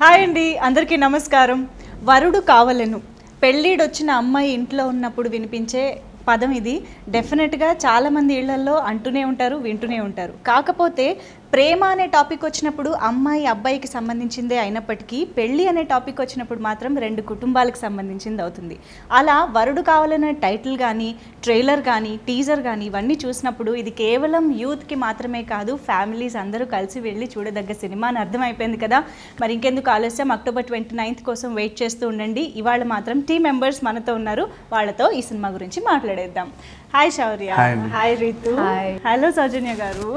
Hi అండి, అందరికీ నమస్కారం. వరుడు కావలెను, పెళ్ళిడొచ్చిన అమ్మాయి ఇంట్లో ఉన్నప్పుడు వినిపించే పదం ఇది. డెఫినెట్గా చాలామంది ఇళ్లలో అంటూనే ఉంటారు, వింటూనే ఉంటారు. కాకపోతే ప్రేమ అనే టాపిక్ వచ్చినప్పుడు అమ్మాయి అబ్బాయికి సంబంధించిందే అయినప్పటికీ పెళ్ళి అనే టాపిక్ వచ్చినప్పుడు మాత్రం రెండు కుటుంబాలకు సంబంధించింది అవుతుంది. అలా వరుడు కావాలనే టైటిల్ కానీ, ట్రైలర్ కానీ, టీజర్ కానీ ఇవన్నీ చూసినప్పుడు ఇది కేవలం యూత్కి మాత్రమే కాదు, ఫ్యామిలీస్ అందరూ కలిసి వెళ్ళి చూడదగ్గ సినిమా అని అర్థమైపోయింది కదా. మరి ఇంకెందుకు ఆలస్యం, అక్టోబర్ 29 కోసం వెయిట్ చేస్తూ ఉండండి. ఇవాళ మాత్రం టీమ్ మెంబర్స్ మనతో ఉన్నారు, వాళ్ళతో ఈ సినిమా గురించి మాట్లాడేద్దాం. హాయ్ శౌర్య. హాయ్ రీతు. హలో సౌజన్య గారు.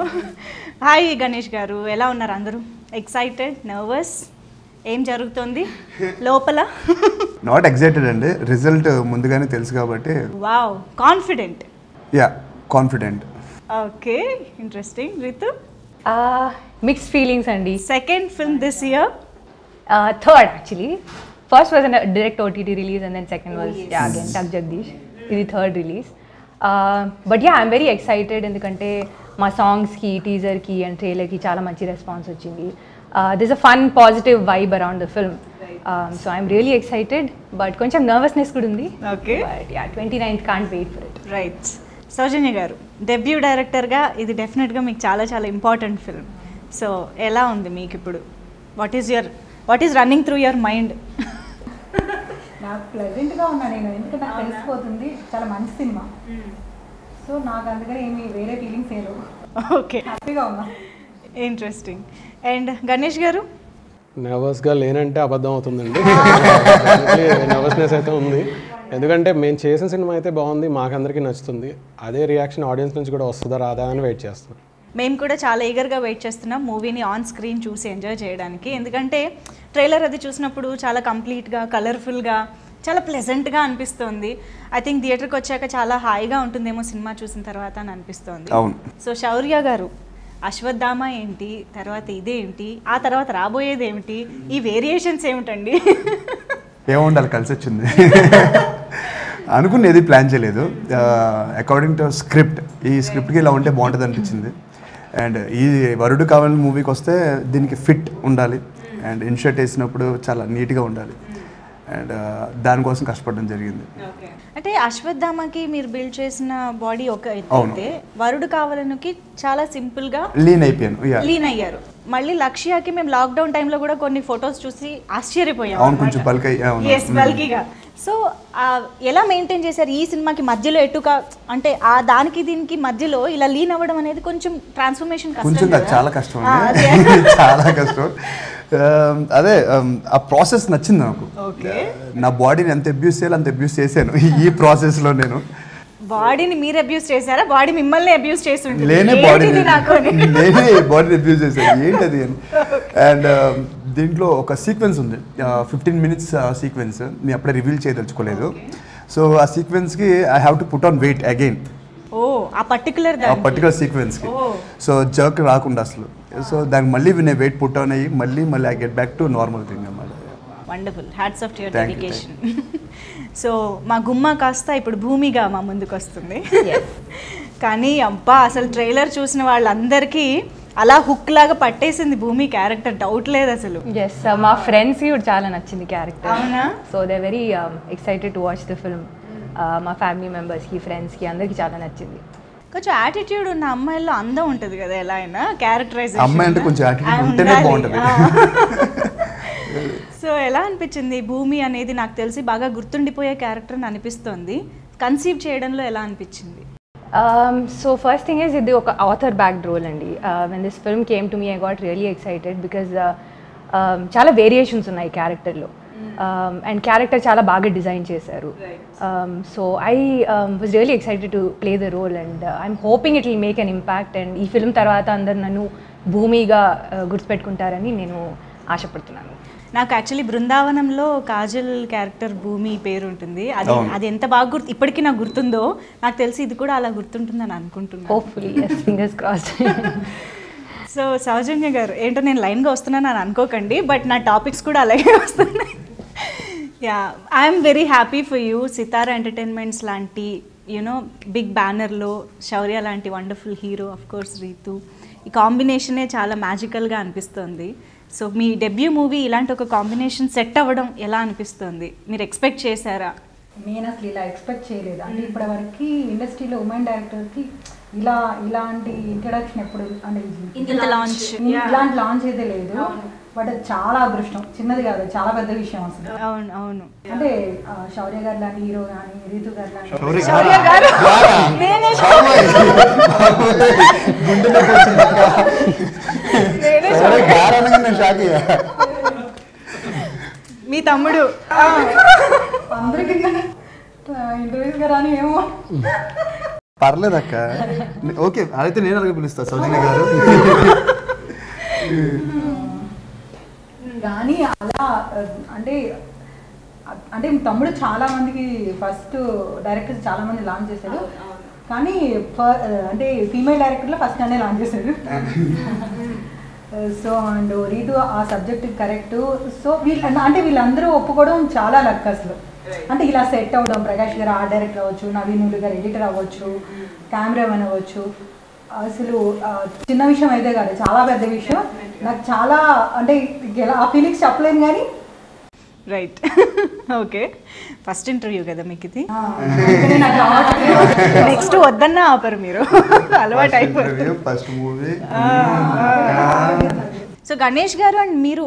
హాయ్ గణేష్ గారు. ఎలా ఉన్నారు అందరూ? Excited, nervous? ఏం జరుగుతుంది లోపల? నాట్ ఎక్సైటెడ్ అండి, రిజల్ట్ ముందుగానే తెలుసు కాబట్టి. Wow, confident. Yeah, confident. Okay, interesting. Ritu? Mixed feelings అండి. Second film this year? Third actually. First was a direct OTT release and then second was again Tak Jagdish. This is third release. But yeah, I'm very excited ఎందుకంటే మా సాంగ్స్కి, టీజర్కి and ట్రైలర్కి చాలా మంచి response వచ్చింది. There's a fun, positive vibe around the film. So I'm really excited, but కొంచెం nervousness కూడా ఉంది. Okay. But yeah, 29th can't wait for it. Right. Soujanya గారు, debut డైరెక్టర్గా ఇది డెఫినెట్గా మీకు చాలా చాలా ఇంపార్టెంట్ ఫిల్మ్. సో ఎలా ఉంది మీకు ఇప్పుడు? What is running through your mind? నాకు ప్లెజెంట్గా ఉన్నా నేను, ఎందుకంటే నాకు తెలిసిపోతుంది చాలా మంచి సినిమా. సో నాకు అందుకని ఏమి వేరే ఫీలింగ్స్ ఏదో. ఓకే, హ్యాపీగా ఉన్నా. ఇంట్రెస్టింగ్. అండ్ గణేష్ గారు? నర్వస్గా లేనంటే అబద్ధం అవుతుందండి. నర్వస్నెస్ అయితే ఉంది, ఎందుకంటే మేము చేసిన సినిమా అయితే బాగుంది, మాకందరికీ నచ్చుతుంది. అదే రియాక్షన్ ఆడియన్స్ నుంచి కూడా వస్తుందా రాదా అని వెయిట్ చేస్తాం. మేము కూడా చాలా ఈగర్గా వెయిట్ చేస్తున్నాం మూవీని ఆన్ స్క్రీన్ చూసి ఎంజాయ్ చేయడానికి. ఎందుకంటే ట్రైలర్ అది చూసినప్పుడు చాలా కంప్లీట్గా, కలర్ఫుల్గా, చాలా ప్లెజెంట్గా అనిపిస్తుంది. ఐ థింక్ థియేటర్కి వచ్చాక చాలా హాయిగా ఉంటుందేమో సినిమా చూసిన తర్వాత అని అనిపిస్తుంది. సో శౌర్య గారు, అశ్వత్థామ ఏంటి, తర్వాత ఇదేంటి, ఆ తర్వాత రాబోయేది ఏమిటి, ఈ వేరియేషన్స్ ఏమిటండి? ఏముండాలి, కలిసి వచ్చింది. అనుకునేది ప్లాన్ చేయలేదు. అకార్డింగ్ టు స్క్రిప్ట్, ఈ స్క్రిప్ట్కి ఇలా ఉంటే బాగుంటుంది అనిపించింది. అండ్ ఈ వరుడు కావాలని మూవీకి వస్తే దీనికి ఫిట్ ఉండాలి అండ్ ఇన్షర్ట్ వేసినప్పుడు చాలా నీట్గా ఉండాలి. అండ్ దానికోసం కష్టపడడం జరిగింది. అంటే అశ్వత్థామకి మీరు బిల్డ్ చేసిన బాడీ ఒక అయితే, వరుడు కావాలనికి చాలా సింపుల్గా లీన్ అయ్యారు. మళ్ళీ లక్ష్యాకి మేము లాక్డౌన్ టైంలో కూడా కొన్ని ఫొటోస్ చూసి ఆశ్చర్యపోయాం. అవును, కొంచెం బల్కీగా. సో ఎలా మెయింటైన్ చేశారు ఈ సినిమాకి మధ్యలో? ఎటుక అంటే ఆ దానికి దీనికి మధ్యలో ఇలా లీన్ అవ్వడం అనేది కొంచెం ట్రాన్స్ఫర్మేషన్ కొంచెం చాలా కష్టం, చాలా కష్టం. అదే ఆ ప్రాసెస్ నచ్చింది నాకు. నా బాడీని ఎంత అబ్యూస్ చేయాలి అంత అబ్యూస్ చేశాను ఈ ప్రాసెస్లో. నేను బాడీని మీరు అబ్యూస్ చేశారా, బాడీ మిమ్మల్ని అబ్యూస్ చేసి? నేనే బాడీని అబ్యూస్ చేశాను, ఏంటది అని. అండ్ దీంట్లో ఒక సీక్వెన్స్ ఉంది, 15 minutes సీక్వెన్స్. నేను అప్పుడే రివీల్ చేయదలుచుకోలేదు. సో ఆ సీక్వెన్స్కి I have to put on weight again. ఆ పర్టికులర్ సీక్వెన్స్కి. సో జర్క్ రాకుండా అసలు. సో దానికి మళ్ళీ నేను వెయిట్ పుట్ ఆన్ అయ్యి మళ్ళీ I get back to normal thing అన్నమాట. Wonderful, hats off to your dedication. So మా గుమ్మ కాస్త ఇప్పుడు భూమిగా మా ముందుకు వస్తుంది. కానీ అబ్బా, అసలు ట్రైలర్ చూసిన వాళ్ళందరికీ అలా హుక్ లాగా పట్టేసింది భూమి క్యారెక్టర్, డౌట్ లేదు అసలు. ఎస్, మా ఫ్రెండ్స్కి కూడా చాలా నచ్చింది క్యారెక్టర్. అవునా? So they very excited to watch the film. మా ఫ్యామిలీ మెంబర్స్కి, ఫ్రెండ్స్కి అందరికీ చాలా నచ్చింది. కొంచెం యాటిట్యూడ్ ఉన్న అమ్మాయిల్లో అందం ఉంటుంది కదా, ఎలా అయినా క్యారెక్టరైజేషన్. అమ్మాయి అంటే కొంచెం యాటిట్యూడ్ ఉంటేనే బాగుంటుంది. సో ఎలా అనిపించింది భూమి అనేది? నాకు తెలిసి బాగా గుర్తుండిపోయే క్యారెక్టర్ అని అనిపిస్తోంది. కన్సీవ్ చేయడంలో ఎలా అనిపించింది? సో ఫస్ట్ థింగ్ ఈజ్ ఇది ఒక ఆథర్ బ్యాక్డ్ రోల్ అండి. When this film came to me I got really excited because చాలా వేరియేషన్స్ ఉన్నాయి క్యారెక్టర్లో. అండ్ క్యారెక్టర్ చాలా బాగా డిజైన్ చేశారు. So I was really excited to play the role and I'm hoping it will make an impact. And ఈ film తర్వాత అందరు నన్ను భూమిగా గుర్తుపెట్టుకుంటారని నేను ఆశపడుతున్నాను. నాకు యాక్చువల్లీ బృందావనంలో కాజల్ క్యారెక్టర్ భూమి పేరు ఉంటుంది. అది ఎంత బాగా ఇప్పటికీ నాకు గుర్తుందో, నాకు తెలిసి ఇది కూడా అలా గుర్తుంటుందని అనుకుంటున్నాను. Hopefully, fingers crossed. సో సౌజన్య గారు, ఏంటో నేను లైన్గా వస్తున్నాను అని అనుకోకండి, బట్ నా టాపిక్స్ కూడా అలాగే వస్తున్నాయి. Yeah, I'm very happy for you. Sitara entertainments లాంటి బిగ్ బ్యానర్లో శౌర్య లాంటి wonderful hero, of course Ritu, ఈ కాంబినేషనే చాలా మ్యాజికల్గా అనిపిస్తుంది. సో మీ డెబ్యూ మూవీ ఇలాంటి ఒక కాంబినేషన్ సెట్ అవ్వడం ఎలా అనిపిస్తుంది? మీరు ఎక్స్పెక్ట్ చేశారా? నేను అసలు ఇలా ఎక్స్పెక్ట్ చేయలేదు. అంటే ఇప్పటివరకు ఇండస్ట్రీలో ఉమెన్ డైరెక్టర్కి ఇలాంటి ఇంట్రడక్షన్ ఎప్పుడు అంటే ఇలాంటి లాంచ్ అయితే లేదు. బట్ చాలా అదృష్టం, చిన్నది కాదు, చాలా పెద్ద విషయం అసలు. అవును అవును. అంటే శౌర్య గారు లాంటి హీరో కానీ, రీతు గారు లాంటి మీ తమ్ముడు అందరికీ ఇంటర్వ్యూస్ గారు అని ఏమో పర్లేదు అక్క, ఓకే అయితే నేను అలాగే పిలుస్తా సౌజన్య గారు. కానీ అలా అంటే తమ్ముడు చాలా మందికి ఫస్ట్ డైరెక్టర్స్ చాలా మంది లాంచ్ చేశాడు. కానీ అంటే ఫీమేల్ డైరెక్టర్లో ఫస్ట్ అనే లాంచ్ చేశాడు. సో అండ్ రీతు ఆ సబ్జెక్ట్ కరెక్ట్. సో వీళ్ళందరూ ఒప్పుకోవడం చాలా లక్ అసలు. అంటే ఇలా సెట్ అవ్వడం, ప్రకాష్ గారు ఆర్ట్ డైరెక్టర్ అవ్వచ్చు, నవీనులు గారు ఎడిటర్ అవ్వచ్చు, కెమెరామెన్ అవ్వచ్చు, అసలు చిన్న విషయం అయితే కాదు, చాలా పెద్ద విషయం. నాకు చాలా అంటే ఆ ఫీలింగ్స్ చెప్పలేను కానీ. Right, okay. ఫస్ట్ ఇంటర్వ్యూ కదా మీకు ఇది. నెక్స్ట్ వద్దన్నా ఆపరు మీరు, అలవాటు అయిపోయింది. First movie. సో గణేష్ గారు అండ్ మీరు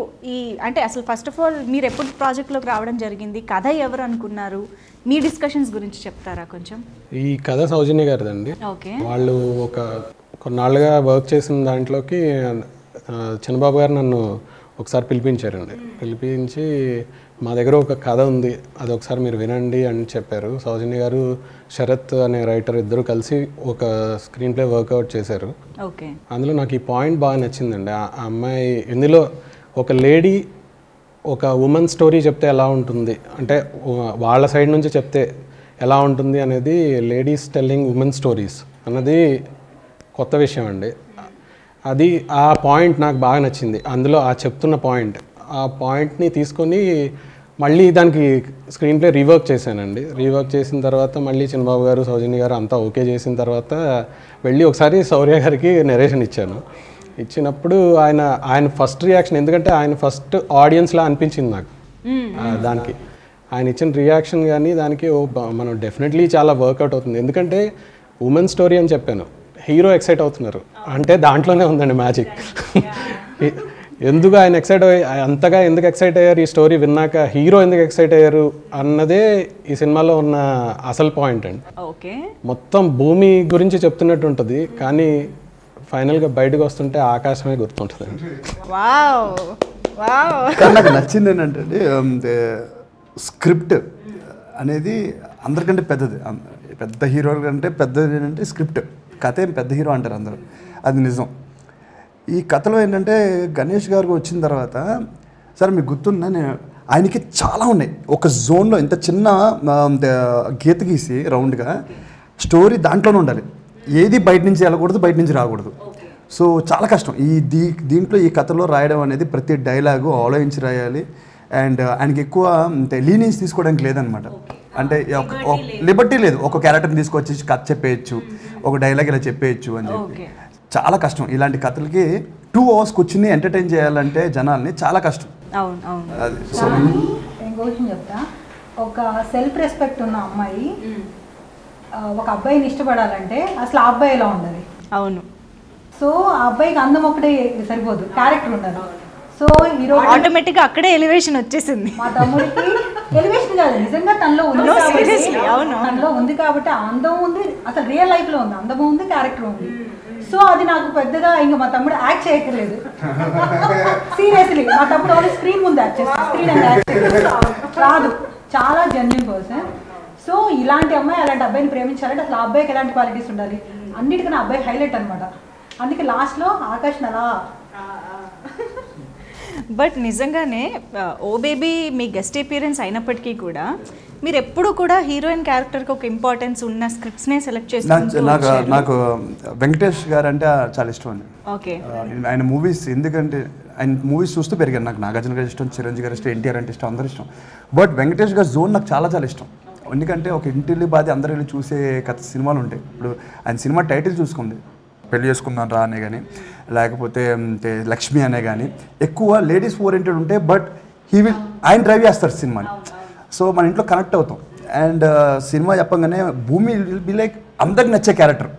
అంటే అసలు ఫస్ట్ ఆఫ్ ఆల్ మీరు ఎప్పుడు ప్రాజెక్ట్లోకి రావడం జరిగింది? కథ ఎవరు అనుకున్నారు? మీ డిస్కషన్స్ గురించి చెప్తారా కొంచెం? ఈ కథ సౌజన్య గారిదండి. ఓకే. వాళ్ళు కొన్నాళ్ళుగా వర్క్ చేసిన దాంట్లోకి చిన్నబాబు గారు నన్ను ఒకసారి పిలిపించారండి. పిలిపించి మా దగ్గర ఒక కథ ఉంది, అది ఒకసారి మీరు వినండి అని చెప్పారు. సౌజన్య గారు, శరత్ అనే రైటర్ ఇద్దరు కలిసి ఒక స్క్రీన్ ప్లే వర్కౌట్ చేశారు. ఓకే. అందులో నాకు ఈ పాయింట్ బాగా నచ్చిందండి. ఆ అమ్మాయి ఇందులో ఒక లేడీ ఒక ఉమెన్ స్టోరీ చెప్తే ఎలా ఉంటుంది, అంటే వాళ్ళ సైడ్ నుంచి చెప్తే ఎలా ఉంటుంది అనేది, లేడీస్ టెల్లింగ్ ఉమెన్ స్టోరీస్ అన్నది కొత్త విషయం అండి. అది ఆ పాయింట్ నాకు బాగా నచ్చింది. అందులో ఆ చెప్తున్న పాయింట్, ఆ పాయింట్ని తీసుకొని మళ్ళీ దానికి స్క్రీన్ ప్లే రీవర్క్ చేశానండి. రీవర్క్ చేసిన తర్వాత మళ్ళీ చిన్నబాబు గారు, సౌజన్య గారు అంతా ఓకే చేసిన తర్వాత వెళ్ళి ఒకసారి శౌర్య గారికి నెరేషన్ ఇచ్చాను. ఇచ్చినప్పుడు ఆయన ఫస్ట్ రియాక్షన్, ఎందుకంటే ఆయన ఫస్ట్ ఆడియన్స్లా అనిపించింది నాకు. దానికి ఆయన ఇచ్చిన రియాక్షన్ కానీ దానికి మనం డెఫినెట్లీ చాలా వర్కౌట్ అవుతుంది. ఎందుకంటే ఉమెన్ స్టోరీ అని చెప్పాను, హీరో ఎక్సైట్ అవుతున్నారు అంటే దాంట్లోనే ఉందండి మ్యాజిక్. ఎందుకు ఆయన అంతగా ఎందుకు ఎక్సైట్ అయ్యారు, ఈ స్టోరీ విన్నాక హీరో ఎందుకు ఎక్సైట్ అయ్యారు అన్నదే ఈ సినిమాలో ఉన్న అసలు పాయింట్ అండి. ఓకే. మొత్తం భూమి గురించి చెప్తున్నట్టు ఉంటుంది, కానీ ఫైనల్గా బయటకు వస్తుంటే ఆకాశమే గుర్తుంటుందండి. నాకు నచ్చింది ఏంటంటే స్క్రిప్ట్ అనేది అందరికంటే పెద్దది. పెద్ద హీరోల కంటే పెద్దది ఏంటంటే స్క్రిప్ట్. కథ ఏం పెద్ద హీరో అంటారు అందరూ, అది నిజం. ఈ కథలో ఏంటంటే గణేష్ గారికి వచ్చిన తర్వాత, సరే మీకు గుర్తున్నా, ఆయనకి చాలా ఉన్నాయి. ఒక జోన్లో ఇంత చిన్న గీత గీసి రౌండ్గా స్టోరీ దాంట్లోనే ఉండాలి. ఏది బయట నుంచి వెళ్ళకూడదు, బయట నుంచి రాకూడదు. సో చాలా కష్టం దీంట్లో ఈ కథలో రాయడం అనేది. ప్రతి డైలాగు ఆలోచించి రాయాలి. అండ్ ఆయనకి ఎక్కువ లీనియన్స్ తీసుకోవడానికి లేదనమాట. అంటే లిబర్టీ లేదు. ఒక క్యారెక్టర్ని తీసుకొచ్చి కథ చెప్పేయచ్చు, ఒక డైలాగ్ ఇలా చెప్పేయచ్చు అని చెప్పి. చాలా కష్టం ఇలాంటి కథలకి. 2 hours కూర్చుని ఎంటర్టైన్ చేయాలంటే జనాల్ని చాలా కష్టం. ఇంకో విషయం చెప్తా, ఒక సెల్ఫ్ రెస్పెక్ట్ ఉన్న అమ్మాయి ఒక అబ్బాయిని ఇష్టపడాలంటే అసలు ఆ అబ్బాయి ఎలా ఉండాలి? అవును. సో ఆ అబ్బాయికి అందం ఒకటే సరిపోదు, క్యారెక్టర్ ఉండాలి. సో ఈరోజు ఆటోమేటిక్గా అక్కడే ఎలివేషన్ వచ్చేసింది. మా తమ్ముడికి ఎలివేషన్ కాదు, నిజంగా తనలో ఉంది కాబట్టి అందం ఉంది, అసలు రియల్ లైఫ్ లో ఉంది, అందం ఉంది, క్యారెక్టర్ ఉంది. సో అది నాకు పెద్దగా ఇంకా మా తమ్ముడు యాక్ట్ చేయక్కర్లేదు. సీరియస్లీ మా తమ్ముడు ఓన్లీ స్క్రీన్ ముందు యాక్ట్ చేస్తాడు, స్క్రీన్ అండ్ యాక్ట్ రాదు. చాలా జెన్యూన్ పర్సన్. సో ఇలాంటి అమ్మాయి అలాంటి అబ్బాయిని ప్రేమించాలంటే అసలు ఆ అబ్బాయికి ఎలాంటి క్వాలిటీస్ ఉండాలి? అన్నిటికన్నా అబ్బాయి హైలైట్ అనమాట. అందుకే లాస్ట్లో ఆకాష్ అలా. బట్ నిజంగానే ఓ బేబీ మీ గెస్ట్ అపియరెన్స్ అయినప్పటికీ కూడా మీరు ఎప్పుడు కూడా హీరోయిన్ క్యారెక్టర్కి ఒక ఇంపార్టెన్స్ ఉన్న స్క్రిప్ట్స్నే సెలెక్ట్ చేస్తారు. నాకు వెంకటేష్ గారు అంటే చాలా ఇష్టం అండి. ఓకే. ఆయన మూవీస్, ఎందుకంటే ఆయన మూవీస్ చూస్తూ పెరిగాను. నాకు నాగార్జున గారు ఇష్టం, చిరంజీవి గారు ఇష్టం, ఎన్టీఆర్ అంటే ఇష్టం, అందరూ ఇష్టం. బట్ వెంకటేష్ గారి జోన్ నాకు చాలా చాలా ఇష్టం. ఎందుకంటే ఒక ఇంటిల్లి బాధి అందరూ వెళ్ళి చూసే సినిమాలు ఉంటాయి. ఇప్పుడు ఆయన సినిమా టైటిల్ చూసుకోండి, పెళ్లి చేసుకుందాం రా అనే కానీ, లేకపోతే లక్ష్మి అనే కానీ, ఎక్కువ లేడీస్ ఓరియంటెడ్ ఉంటే బట్ ఆయన డ్రైవ్ చేస్తారు సినిమాని. సో మన ఇంట్లో కనెక్ట్ అవుతాం. అండ్ సినిమా చెప్పగానే భూమి విల్ బి లైక్ అందరికి నచ్చే క్యారెక్టర్.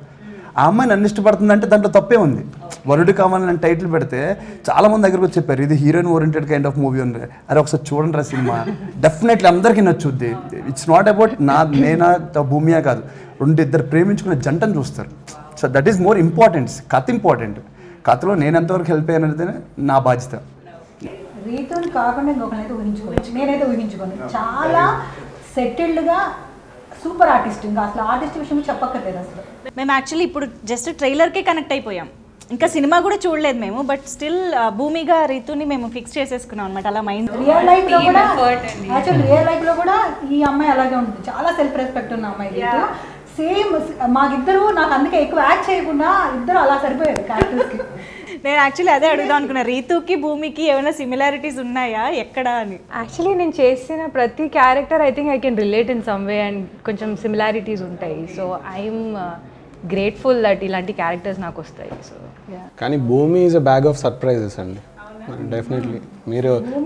ఆ అమ్మాయి నన్ను ఇష్టపడుతుందంటే దాంట్లో తప్పే ఉంది. వరుడు కావాలని టైటిల్ పెడితే చాలామంది దగ్గరకు వచ్చి చెప్పారు ఇది heroine oriented kind of movie ఉంది. అరే ఒకసారి చూడండి రా సినిమా, డెఫినెట్లీ అందరికీ నచ్చుద్ది. ఇట్స్ నాట్ అబౌట్ నేనా భూమియా కాదు, ఇద్దరు ప్రేమించుకునే జంటను చూస్తారు. So that is more important. కథ ఇంపార్టెంట్. కథలో నేను ఎంతవరకు హెల్ప్ అయ్యాను అనేది నా బాధ్యత. రీతుని కాకుండా ఇంకొకనైతే ఊహించుకోవచ్చు. నేనైతే ఊహించుకోను. చాలా సెటిల్డ్గా సూపర్ ఆర్టిస్ట్. ఇంకా అసలు ఆర్టిస్ట్ విషయం చెప్పక్కర్లేదు అసలు. మేము యాక్చువల్లీ ఇప్పుడు జస్ట్ ట్రైలర్కే కనెక్ట్ అయిపోయాం, ఇంకా సినిమా కూడా చూడలేదు మేము. బట్ స్టిల్ భూమిగా రీతుని మేము ఫిక్స్ చేసేసుకున్నాం అనమాట. అలా మైండ్ రియల్ లైఫ్లో కూడా యాక్చువల్ రియల్ లైఫ్లో కూడా ఈ అమ్మాయి అలాగే ఉంటుంది. చాలా సెల్ఫ్ రెస్పెక్ట్ ఉన్న అమ్మాయి రీతు. సేమ్ మాకిద్దరు, నాకు అందుకే ఎక్కువ యాక్ట్ చేయకుండా ఇద్దరు అలా సరిపోయారు క్యారెక్టర్స్కి. నేను యాక్చువల్లీ అదే అడుగుదాం అనుకున్నా, రీతుకి భూమికి ఏమైనా సిమిలారిటీస్ ఉన్నాయా ఎక్కడ అని. యాక్చువల్లీ నేను చేసిన ప్రతి character I think I can relate in some way and కొంచెం సిమిలారిటీస్ ఉంటాయి. సో ఐఎమ్ గ్రేట్ఫుల్ దట్ ఇలాంటి క్యారెక్టర్స్ నాకు వస్తాయి. సో కానీ భూమి is a bag of surprises అండి. డెఫినెట్లీ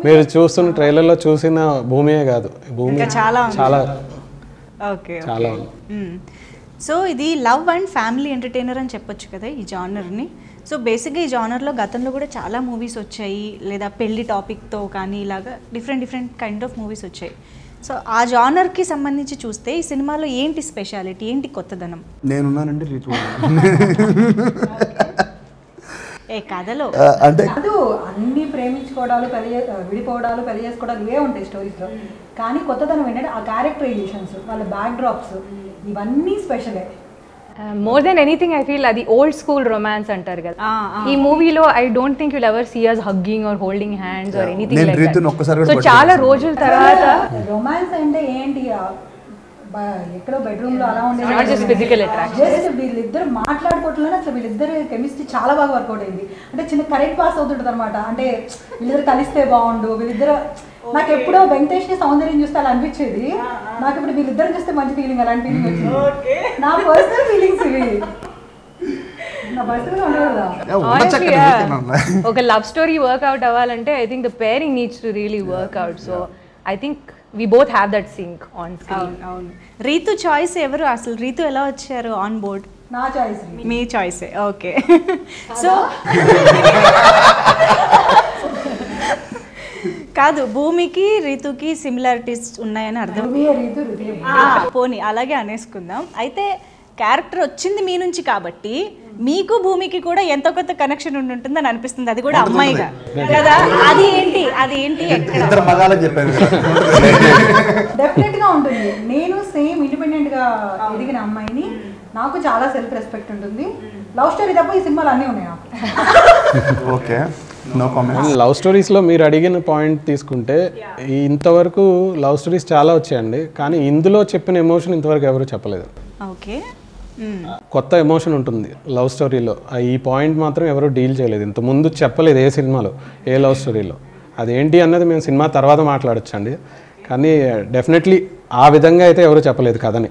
మీరు చూస్తున్న ట్రైలర్లో చూసిన భూమియే కాదు, భూమి చాలా ఓకే చాలా. సో ఇది లవ్ అండ్ ఫ్యామిలీ ఎంటర్టైనర్ అని చెప్పొచ్చు కదా ఈ జానర్ని. సో బేసిక్గా ఈ జానర్లో గతంలో కూడా చాలా మూవీస్ వచ్చాయి, లేదా పెళ్లి టాపిక్తో కానీ ఇలాగా డిఫరెంట్ కైండ్ ఆఫ్ మూవీస్ వచ్చాయి. సో ఆ జానర్కి సంబంధించి చూస్తే ఈ సినిమాలో ఏంటి స్పెషాలిటీ, ఏంటి కొత్తదనం? నేనున్నానండి రీతు ఏ కథలో అంటే కాదు, అన్ని ప్రేమించుకోవడాలు, విడిపోవడాలు, పెళ్లి చేసుకోవడాలు ఇవే ఉంటాయి స్టోరీస్లో. కానీ కొత్తదనం ఏంటంటే ఆ క్యారెక్టరైజేషన్స్, వాళ్ళ బ్యాక్ డ్రాప్స్, ఇవన్నీ స్పెషలే. More than anything I feel అది ఓల్డ్ స్కూల్ రొమాన్స్ అంటారు కదా. ఈ మూవీలో I don't think you'll ever see us hugging or holding hands or anything like that. So చాలా రోజుల తర్వాత రొమాన్స్ అంటే ఏంటి, ఎక్కడో బెడ్రూమ్ లో అలా ఉండేది. Not just physical attraction. Just వీళ్ళిద్దరు మాట్లాడుకోవట్లేదు. అసలు వీళ్ళిద్దరు కెమిస్ట్రీ చాలా బాగా వర్కౌట్ అయింది. అంటే చిన్న కరెక్ట్ పాస్ అవుతుంటుంది అనమాట. అంటే వీళ్ళిద్దరు కలిస్తే బాగుండు, వీళ్ళిద్దరు. నాకు ఎప్పుడో వెంకటేష్ ని సౌందర్యం చూస్తే అలా అనిపించేది. నాకు ఇప్పుడు వీళ్ళిద్దరు చూస్తే మంచి ఫీలింగ్, అలాంటి ఫీలింగ్ వచ్చింది. నా పర్సనల్ ఫీలింగ్స్ ఇవి. నా పర్సనల్ ఉండదు కదా. ఒక లవ్ స్టోరీ వర్క్అవుట్ అవ్వాలంటే I think the pairing needs to really work out. So I think we both have that sync on screen. అవును. రీతు చాయిస్ ఎవరు అసలు? రీతు ఎలా వచ్చారు ఆన్ బోర్డ్? నా చాయిస్. మీ చాయిసే. ఓకే. సో కాదు, భూమికి రీతుకి సిమిలారిటీస్ ఉన్నాయని అర్థం. పోనీ అలాగే అనేసుకుందాం. అయితే క్యారెక్టర్ వచ్చింది మీ నుంచి కాబట్టి మీకు భూమికి కూడా ఎంతో కొంత కనెక్షన్ ఉంటుందని అనిపిస్తుంది. అది కూడా అమ్మాయిగా కదా. అది ఏంటి ఇద్దరు మగాలని చెప్పారు. డెఫినెట్ గా ఉంటుంది. నేను సేమ్ ఇండిపెండెంట్ గా ఎదిగిన అమ్మాయిని. నాకు చాలా సెల్ఫ్ రెస్పెక్ట్ ఉంటుంది. లవ్ స్టోరీ తప్ప ఈ సినిమాలు అన్నీ ఉన్నాయి నాకు. Okay, no comments. లవ్ స్టోరీస్లో మీరు అడిగిన పాయింట్ తీసుకుంటే ఇంతవరకు లవ్ స్టోరీస్ చాలా వచ్చాయండి, కానీ ఇందులో చెప్పిన ఎమోషన్ ఇంతవరకు ఎవరు చెప్పలేదు. ఓకే, కొత్త ఎమోషన్ ఉంటుంది లవ్ స్టోరీలో. ఈ పాయింట్ మాత్రం ఎవరు డీల్ చేయలేదు, ఇంత ముందు చెప్పలేదు ఏ సినిమాలో, ఏ లవ్ స్టోరీలో. అదేంటి అన్నది మేము సినిమా తర్వాత మాట్లాడొచ్చండి, కానీ డెఫినెట్లీ ఆ విధంగా అయితే ఎవరు చెప్పలేదు కథని.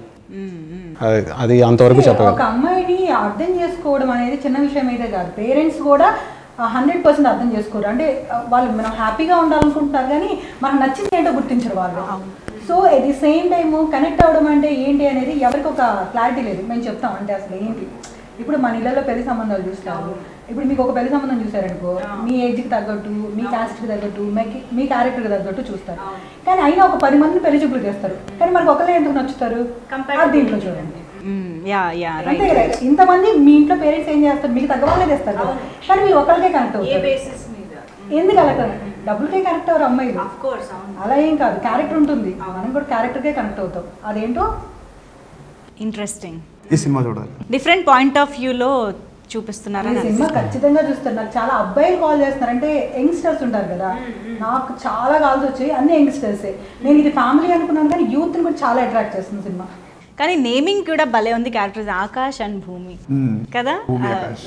అది అంతవరకు చెప్పలేదు. ఒక అమ్మాయిని అర్థం చేసుకోవడం అనేది చిన్న విషయం అయితే కాదు. పేరెంట్స్ కూడా 100% అర్థం చేసుకోరు. అంటే వాళ్ళు మనం హ్యాపీగా ఉండాలనుకుంటున్నారు, కానీ మనకు నచ్చింది ఏంటో గుర్తించరు వాళ్ళు. So at the same time connect అవ్వడం అంటే ఏంటి అనేది ఎవరికి ఒక క్లారిటీ లేదు. మేము చెప్తాం అంటే అసలు ఏంటి. ఇప్పుడు మన ఇళ్ళలో పెళ్లి సంబంధాలు చూస్తారు. ఇప్పుడు మీకు ఒక పెళ్లి సంబంధం చూసారనుకో, మీ ఏజ్కి తగ్గట్టు, మీ కాస్ట్కి తగ్గట్టు, మీ క్యారెక్టర్కి తగ్గట్టు చూస్తారు. కానీ అయినా ఒక 10 మందిని పెళ్లి చూపులు చేస్తారు, కానీ మనకు ఒకళ్ళే ఎందుకు నచ్చుతారు దీంట్లో చూడండి. అంతే కదా. ఇంతమంది మీ ఇంట్లో పేరెంట్స్ ఏం చేస్తారు, మీకు తగ్గ వాళ్ళే చేస్తారు కదా, కానీ మీరు ఒకరికే కనెక్ట్ అవుతారు. ఎందుకు అలా డబ్బులకే కనెక్ట్ అవ్వరు అమ్మాయిలు. అలా ఏం కాదు, క్యారెక్టర్ ఉంటుంది. మనం కూడా క్యారెక్టర్కే కనెక్ట్ అవుతాం. అదేంటో ఇంట్రెస్టింగ్. ఈ సినిమా చూడాలి. డిఫరెంట్ పాయింట్ ఆఫ్ వ్యూలో చూపిస్తున్నారు. సినిమా ఖచ్చితంగా చూస్తారు. నాకు చాలా అబ్బాయిలు కాల్ చేస్తున్నారు. అంటే యంగ్స్టర్స్ ఉంటారు కదా, నాకు చాలా కాల్స్ వచ్చాయి. అన్ని యంగ్స్టర్సే. నేను ఇది ఫ్యామిలీ అనుకున్నాను, కానీ యూత్ని కూడా చాలా అట్రాక్ట్ చేస్తుంది సినిమా. కానీ నేమింగ్ కూడా భలే ఉంది. క్యారెక్టర్స్ ఆకాష్ అండ్ భూమి కదా,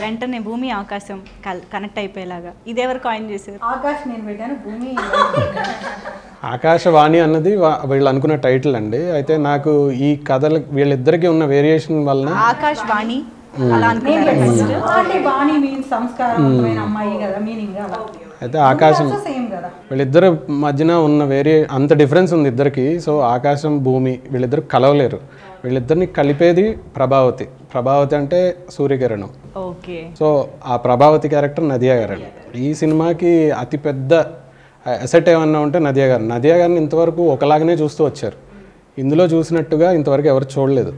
వెంటనే భూమి ఆకాశం కనెక్ట్ అయిపోయేలాగా. ఇది ఎవరు కాయిన్ చేశారు? ఆకాష్ నేను పెట్టాను, భూమి ఆకాశవాణి అన్నది వీళ్ళు అనుకున్న టైటిల్ అండి. అయితే నాకు ఈ కథలు వీళ్ళిద్దరికి ఉన్న వేరియేషన్ వలన ఆకాశవాణి అలా అనుకున్నారు. అంటే బాణి మీన్స్ సంస్కారవంతమైన అమ్మాయి కదా, మీనింగ్ అలా. అయితే ఆకాశం సేమ్ కదా. వీళ్ళిద్దరు మధ్యన ఉన్న అంత డిఫరెన్స్ ఉంది ఇద్దరికి. సో ఆకాశం భూమి వీళ్ళిద్దరు కలవలేరు. వీళ్ళిద్దరిని కలిపేది ప్రభావతి అంటే సూర్యకిరణం. ఓకే. సో ఆ ప్రభావతి క్యారెక్టర్ నదియా గారు. ఈ సినిమాకి అతిపెద్ద అసెట్ ఏమన్నా ఉంటే నదియా గారిని ఇంతవరకు ఒకలాగానే చూస్తూ వచ్చారు. ఇందులో చూసినట్టుగా ఇంతవరకు ఎవరు చూడలేదు.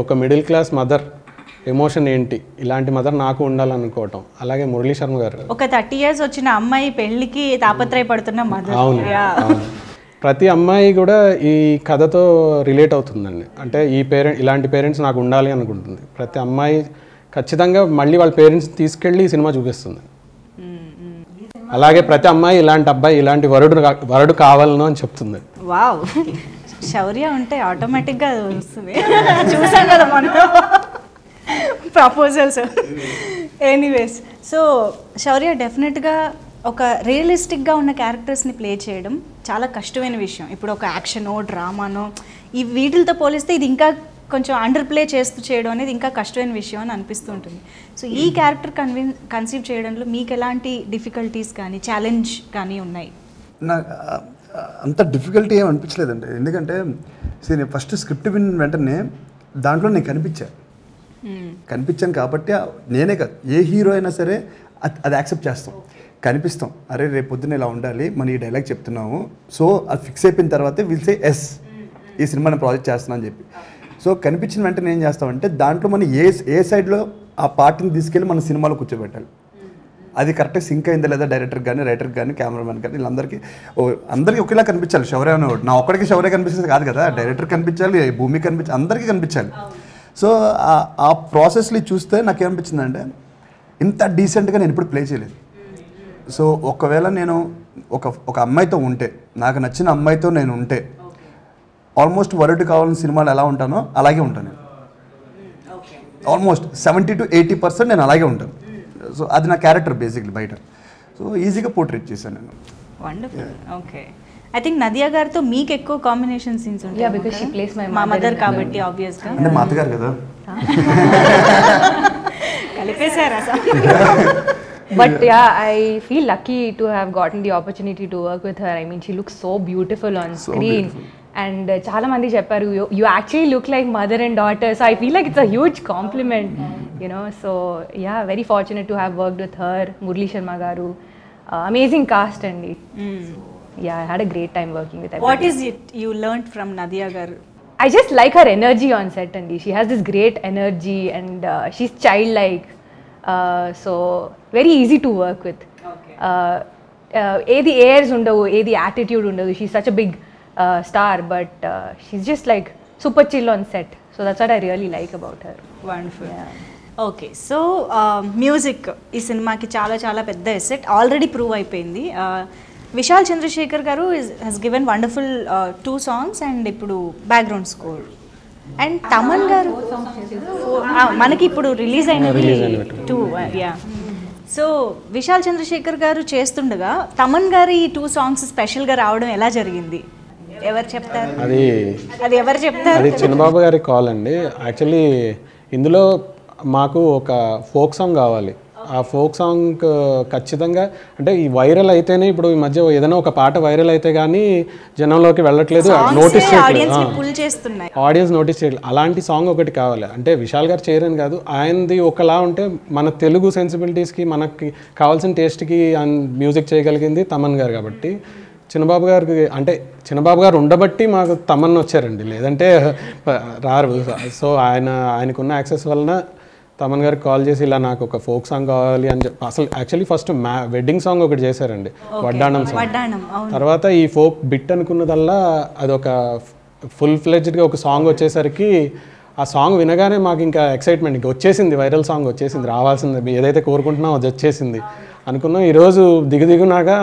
ఒక మిడిల్ క్లాస్ మదర్ ఎమోషన్ ఏంటి, ఇలాంటి మదర్ నాకు ఉండాలనుకోవటం. అలాగే మురళీ శర్మ గారు ఒక 30 years వచ్చిన అమ్మాయి పెళ్లికి తాపత్రయపడుతున్న మదర్. అవును. ప్రతి అమ్మాయి కూడా ఈ కథతో రిలేట్ అవుతుందండి. అంటే ఇలాంటి పేరెంట్స్ నాకు ఉండాలి అనుకుంటుంది. ప్రతి అమ్మాయి ఖచ్చితంగా మళ్ళీ వాళ్ళ పేరెంట్స్ తీసుకెళ్ళి ఈ సినిమా చూపిస్తుంది. అలాగే ప్రతి అమ్మాయి ఇలాంటి అబ్బాయి, ఇలాంటి వరుడు కావాలను అని చెప్తుంది. వావ్, శౌర్య ఉంటే ఆటోమేటిక్గా వస్తుంది. చూసాం కదా మనం ప్రపోజల్స్. ఎనీవేస్, సో శౌర్య డెఫినెట్గా ఒక రియలిస్టిక్గా ఉన్న క్యారెక్టర్స్ని ప్లే చేయడం చాలా కష్టమైన విషయం. ఇప్పుడు ఒక యాక్షనో డ్రామానో ఈ వీటితో పోలిస్తే ఇది ఇంకా కొంచెం అండర్ ప్లే చేస్తూ చేయడం అనేది ఇంకా కష్టమైన విషయం అని అనిపిస్తూ ఉంటుంది. సో ఈ క్యారెక్టర్ కన్సీవ్ చేయడంలో మీకు ఎలాంటి డిఫికల్టీస్ కానీ ఛాలెంజ్ కానీ ఉన్నాయి? నాకు అంత డిఫికల్టీ ఏమి అనిపించలేదండి. ఎందుకంటే నేను ఫస్ట్ స్క్రిప్ట్ విన్న వెంటనే దాంట్లో నేను కనిపించాను కాబట్టి నేనే కాదు, ఏ హీరో అయినా సరే అది యాక్సెప్ట్ చేస్తాం, కనిపిస్తాం. అరే రేపు పొద్దున్న ఇలా ఉండాలి, మనం ఈ డైలాగ్ చెప్తున్నాము, సో అది ఫిక్స్ అయిపోయిన తర్వాతే విల్ సే ఎస్, ఈ సినిమాని ప్రాజెక్ట్ చేస్తున్నాను అని చెప్పి. సో కనిపించిన వెంటనే ఏం చేస్తామంటే దాంట్లో మనం ఏ సైడ్లో ఆ పార్ట్ని తీసుకెళ్ళి మన సినిమాలో కూర్చోబెట్టాలి. అది కరెక్ట్గా సింక్ అయిందా లేదా డైరెక్టర్ కానీ, రైటర్ కానీ, కెమెరామెన్ కానీ, వీళ్ళందరికీ ఒకేలా కనిపించాలి. శౌర్య అనేవాడు నా ఒక్కడికి శౌర్య కనిపిస్తుంది కాదు కదా, డైరెక్టర్ కనిపించాలి, భూమి కనిపించాలి, అందరికీ కనిపించాలి. సో ఆ ప్రాసెస్లో చూస్తే నాకేమనిపించిందంటే ఇంత డీసెంట్గా నేను ఇప్పుడు ప్లే చేయలేదు. సో ఒకవేళ నేను ఒక అమ్మాయితో ఉంటే, నాకు నచ్చిన అమ్మాయితో నేను ఉంటే ఆల్మోస్ట్ వరుడు కావాలని సినిమాలు ఎలా ఉంటానో అలాగే ఉంటాను నేను. ఆల్మోస్ట్ 70 to 80% నేను అలాగే ఉంటాను. సో అది నా క్యారెక్టర్ బేసిక్లీ బయట. సో ఈజీగా పోర్ట్రేట్ చేశాను నేను. Wonderful. Okay, I think Nadiya గారితో మీకు ఎక్కువ కాంబినేషన్ సీన్స్ ఉంటాయి. Yeah, because she plays my mother కాబట్టి ఆబ్వియస్గా. అంటే మా అత్తగారు కదా. కలిపేశారు అసలు. But yeah, I feel lucky to have gotten the opportunity to work with her. I mean, she looks so beautiful on screen. And చాలా మంది చెప్పారు, you actually look like mother and daughter. So I feel like it's a huge compliment, you know. So yeah, very fortunate to have worked with her, Murali Sharma garu. Amazing cast and yeah, I had a great time working with everybody. What is it you learned from Nadiya garu? I just like her energy on set, and she has this great energy, and she's childlike. So very easy to work with. Okay. Edi airs undavu, edi attitude undavu. She's such a big star, but she's just like super chill on set. So that's what I really like about her. Wonderful. Okay, so music ఈ సినిమాకి చాలా చాలా పెద్ద asset, already prove అయిపోయింది. విశాల్ చంద్రశేఖర్ గారు he's given wonderful 2 songs and ఇప్పుడు background score. And Thaman గారు మనకి ఇప్పుడు రిలీజ్ అయినవి 2. యా, సో విశాల్ చంద్రశేఖర్ గారు చేస్తుండగా తమన్ గారు ఈ 2 songs స్పెషల్గా రావడం ఎలా జరిగింది? ఎవరు చెప్తారు? అది ఎవరు చెప్తారు? అది చిన్నబాబు గారి కాల్ అండి. యాక్చువల్లీ ఇందులో మాకు ఒక ఫోక్ సాంగ్ కావాలి. ఆ ఫోక్ సాంగ్ ఖచ్చితంగా అంటే ఈ వైరల్ అయితేనే, ఇప్పుడు ఈ మధ్య ఏదైనా ఒక పాట వైరల్ అయితే కానీ జనంలోకి వెళ్ళట్లేదు, నోటీస్ చేయట్లేదు, ఆడియన్స్ నోటీస్ చేయట్లేదు. అలాంటి సాంగ్ ఒకటి కావాలి. అంటే విశాల్ గారు చేయరని కాదు, ఆయనది ఒకలా ఉంటే మన తెలుగు సెన్సిబిలిటీస్కి, మనకి కావాల్సిన టేస్ట్కి మ్యూజిక్ చేయగలిగింది తమన్ గారు. కాబట్టి చిన్నబాబు గారికి, అంటే చిన్నబాబు గారు ఉండబట్టి మాకు తమన్ వచ్చారండి, లేదంటే రారు. సో ఆయనకున్న యాక్సెస్ వలన తమన్ గారికి కాల్ చేసి ఇలా నాకు ఒక ఫోక్ సాంగ్ కావాలి అని చెప్పి, అసలు యాక్చువల్లీ ఫస్ట్ వెడ్డింగ్ సాంగ్ ఒకటి చేశారండి, వడ్డాణం సాంగ్. తర్వాత ఈ ఫోక్ బిట్ అనుకున్నదల్లా అదొక ఫుల్ ఫ్లెడ్జ్డ్గా ఒక సాంగ్ వచ్చేసరికి ఆ సాంగ్ వినగానే మాకు ఇంకా ఎక్సైట్మెంట్ ఇంకా వచ్చేసింది, వైరల్ సాంగ్ వచ్చేసింది, రావాల్సింది, ఏదైతే కోరుకుంటున్నామో అది వచ్చేసింది అనుకున్నాం. ఈరోజు దిగునాగా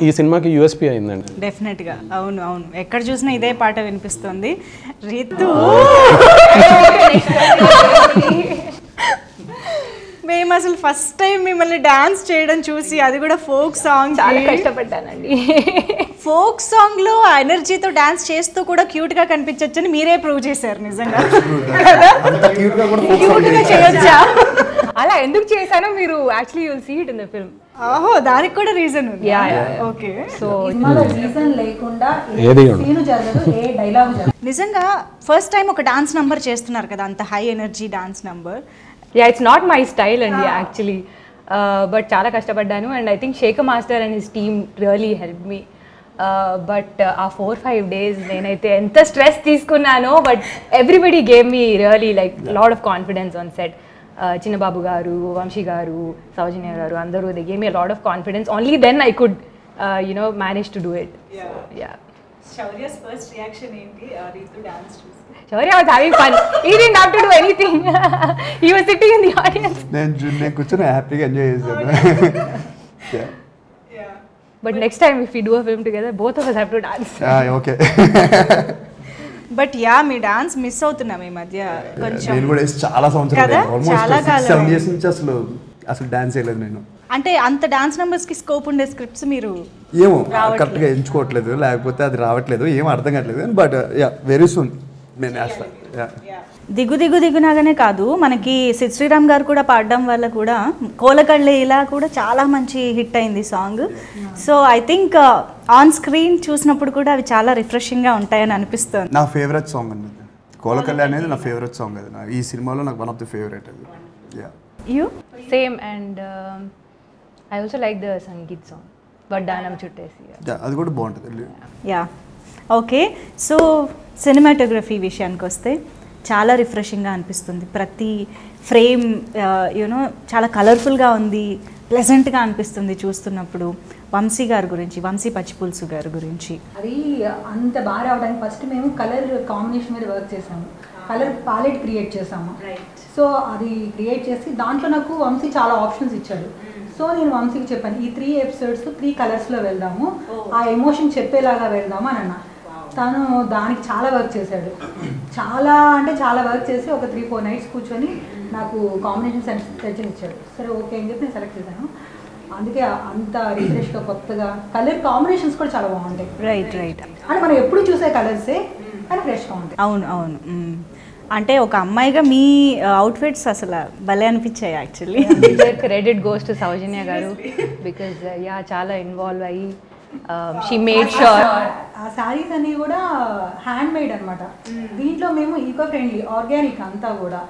ఈ సినిమాకి యూఎస్పీ అయిందండి. డెఫినెట్గా, అవును అవును, ఎక్కడ చూసినా ఇదే పాట వినిపిస్తుంది. రితు, మేము అసలు ఫస్ట్ టైం మిమ్మల్ని డాన్స్ చేయడం చూసి, అది కూడా ఫోక్ సాంగ్, చాలా కష్టపడ్డానండి. ఫోక్ సాంగ్ లో ఆ ఎనర్జీతో డాన్స్ చేస్తూ కూడా క్యూట్ గా కనిపించొచ్చని మీరే ప్రూవ్ చేశారు నిజంగా. అంత క్యూట్ గా కూడా folk song క్యూట్ గా చేయొచ్చా? అలా ఎందుకు చేశానో మీరు actually you'll see it in the film. ఓహో, దానికి కూడా రీజన్ ఉంది. ఓకే. సో సినిమాలో రీజన్ లేకుండా ఏది సీన్ జరగదు, ఏ డైలాగ్ జరగదు. నిజంగా ఫస్ట్ టైం ఒక డాన్స్ నంబర్ చేస్తున్నారు కదా, అంత high energy dance number. It's not my style అండి యాక్చువల్లీ, బట్ చాలా కష్టపడ్డాను and I think Shekhar master and his team really help me. But ఆ 4-5 days నేనైతే ఎంత స్ట్రెస్ తీసుకున్నానో, but everybody gave me really like lot of confidence on set. Chinnababu గారు, వంశీ గారు, సౌజన్య గారు అందరూ they gave me lot of confidence. Only then I could manage to do it. Shaurya's first reaction ఏంటి Ritu dance చూసి? Shaurya was having fun. He didn't have to do anything. He was sitting in the audience. నేను కూర్చొని హ్యాపీగా enjoy చేశాను. But next time if we do a film together, both of us have to dance. Okay. But me dance miss అవుతున్నాం ఈ మధ్య కొంచెం. నేను కూడా చాలా సంవత్సరాలు, కదా? చాలా ఆల్మోస్ట్ కాలం 6-7 years నుంచి అసలు డాన్స్ చేయలేదు నేను. అంటే అంత డాన్స్ నంబర్స్ కి స్కోప్ ఉండే స్క్రిప్ట్స్ మీరు ఏమో కరెక్ట్గా ఎంచుకోవట్లేదు, లేకపోతే అది రావట్లేదు, ఏం అర్థం కావట్లేదు. బట్ వెరీ సూన్ నేను వేస్తాను. దిగు దిగు దిగునాగానే కాదు, మనకి సిద్ శ్రీరామ్ గారు కూడా పాడడం వల్ల కూడా కోలకళ్ళే ఇలా కూడా చాలా మంచి హిట్ అయింది song. So I think on screen చూసినప్పుడు కూడా అవి చాలా రిఫ్రెషింగ్గా ఉంటాయని అనిపిస్తుంది. నా ఫేవరెట్ సాంగ్ అండి కోలకల్లి అనేది, నా ఫేవరెట్ సాంగ్ అది. ఈ సినిమాలో నాకు వన్ ఆఫ్ ది ఫేవరెట్ అది. You Same, and I also like the Sangeet song, Vaddanam Chuttesi. అది కూడా బాగుంటుంది. Yeah okay. సో సినిమాటోగ్రఫీ విషయానికి వస్తే చాలా రిఫ్రెషింగ్గా అనిపిస్తుంది. ప్రతి ఫ్రేమ్ యూనో చాలా కలర్ఫుల్గా ఉంది, ప్లెజెంట్గా అనిపిస్తుంది చూస్తున్నప్పుడు. వంశీ గారి గురించి, వంశీ పచ్చిపులుసు గారి గురించి అది అంత బాగా రావడానికి ఫస్ట్ మేము కలర్ కాంబినేషన్ మీద వర్క్ చేసాము, కలర్ ప్యాలెట్ క్రియేట్ చేసాము. సో అది క్రియేట్ చేసి దాంట్లో నాకు వంశీ చాలా ఆప్షన్స్ ఇచ్చాడు. సో నేను వంశీకి చెప్పాను, ఈ 3 episodes 3 కలర్స్లో వెళ్దాము, ఆ ఎమోషన్ చెప్పేలాగా వెళ్దాము అని అన్నా. తను దానికి చాలా వర్క్ చేశాడు, చాలా అంటే చాలా వర్క్ చేసి ఒక 3-4 nights కూర్చొని నాకు కాంబినేషన్ సజెషన్ ఇచ్చాడు. సరే ఓకే అని చెప్పి నేను సెలెక్ట్ చేశాను. అందుకే అంత రిఫ్రెష్గా కొత్తగా కలర్ కాంబినేషన్స్ కూడా చాలా బాగుంటాయి. రైట్ అంటే మనం ఎప్పుడు చూసే కలర్సే కానీ ఫ్రెష్గా ఉంటాయి. అవును. అంటే ఒక అమ్మాయిగా మీ అవుట్ఫిట్స్ అసలు భలే అనిపించాయి actually. Credit goes to Saujanya garu because చాలా ఇన్వాల్వ్ అయ్యి షీ మేడ్ షూర్. ఆ శారీస్ అన్ని కూడా హ్యాండ్ మేడ్ అనమాట. దీంట్లో మేము ఈకో ఫ్రెండ్లీ, ఆర్గానిక్ అంతా కూడా.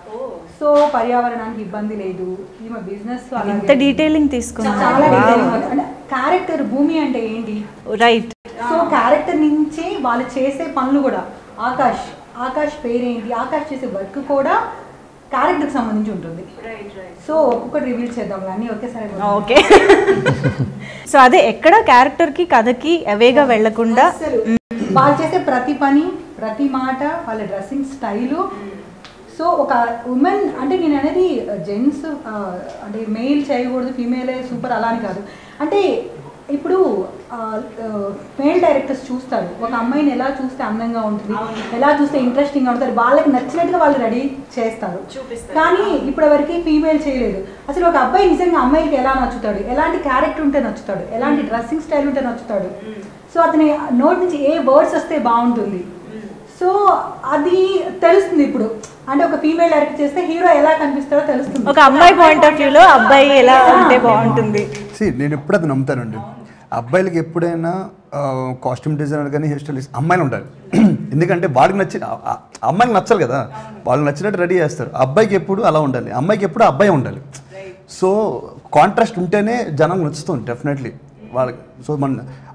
సో పర్యావరణానికి ఇబ్బంది లేదు. ఈమె బిజినెస్ ఎంత డీటెయిలింగ్ తీసుకున్నాం. చాలా డీటెయిలింగ్ అంటే క్యారెక్టర్ భూమి అంటే ఏంటి, రైట్. సో క్యారెక్టర్ నుంచి వాళ్ళు చేసే పనులు కూడా, ఆకాష్ పేరేంటి, ఆకాష్ చేసే వర్క్ కూడా క్యారెక్టర్కి సంబంధించి ఉంటుంది. సో ఒక్కొక్కటి రివీల్ చేద్దాం అన్నీ ఒకేసారి. ఓకే. సో అదే ఎక్కడ క్యారెక్టర్కి కథకి అవేగా వెళ్లకుండా వాళ్ళు చేసే ప్రతి పని, ప్రతి మాట, వాళ్ళ డ్రెస్సింగ్ స్టైలు. సో ఒక ఉమెన్ అంటే నేను అనేది జెంట్స్ అంటే మెయిల్ చేయకూడదు, ఫీమేలే సూపర్ అలా అని కాదు. అంటే ఇప్పుడు మేల్ డైరెక్టర్స్ చూస్తారు ఒక అమ్మాయిని ఎలా చూస్తే అందంగా ఉంటుంది, ఎలా చూస్తే ఇంట్రెస్టింగ్గా ఉంటుంది, వాళ్ళకి నచ్చినట్టుగా వాళ్ళు రెడీ చేస్తారు. కానీ ఇప్పటివరకు ఫీమేల్ చేయలేదు. అసలు ఒక అబ్బాయి నిజంగా అమ్మాయికి ఎలా నచ్చుతాడు, ఎలాంటి క్యారెక్టర్ ఉంటే నచ్చుతాడు, ఎలాంటి డ్రెస్సింగ్ స్టైల్ ఉంటే నచ్చుతాడు, సో అతని నోట్ నుంచి ఏ వర్డ్స్ వస్తే బాగుంటుంది, సో అది తెలుస్తుంది. ఇప్పుడు అంటే ఒక ఫీమేల్ డైరెక్ట్ చేస్తే హీరో ఎలా కనిపిస్తాడో తెలుస్తుంది. ఒక అమ్మాయి పాయింట్ ఆఫ్ వ్యూలో అబ్బాయి ఎలా ఉంటే బాగుంటుంది. నేను ఎప్పుడు అది నమ్ముతానండి. అబ్బాయిలకి ఎప్పుడైనా కాస్ట్యూమ్ డిజైనర్ కానీ హెయిర్ స్టైలిస్ట్ అమ్మాయిలు ఉండాలి. ఎందుకంటే వాళ్ళకి నచ్చిన అమ్మాయికి నచ్చాలి కదా, వాళ్ళకి నచ్చినట్టు రెడీ చేస్తారు. అబ్బాయికి ఎప్పుడు అలా ఉండాలి, అమ్మాయికి ఎప్పుడు అబ్బాయి ఉండాలి. సో కాంట్రాస్ట్ ఉంటేనే జనం నచ్చుతుంది డెఫినెట్లీ వాళ్ళకి. సో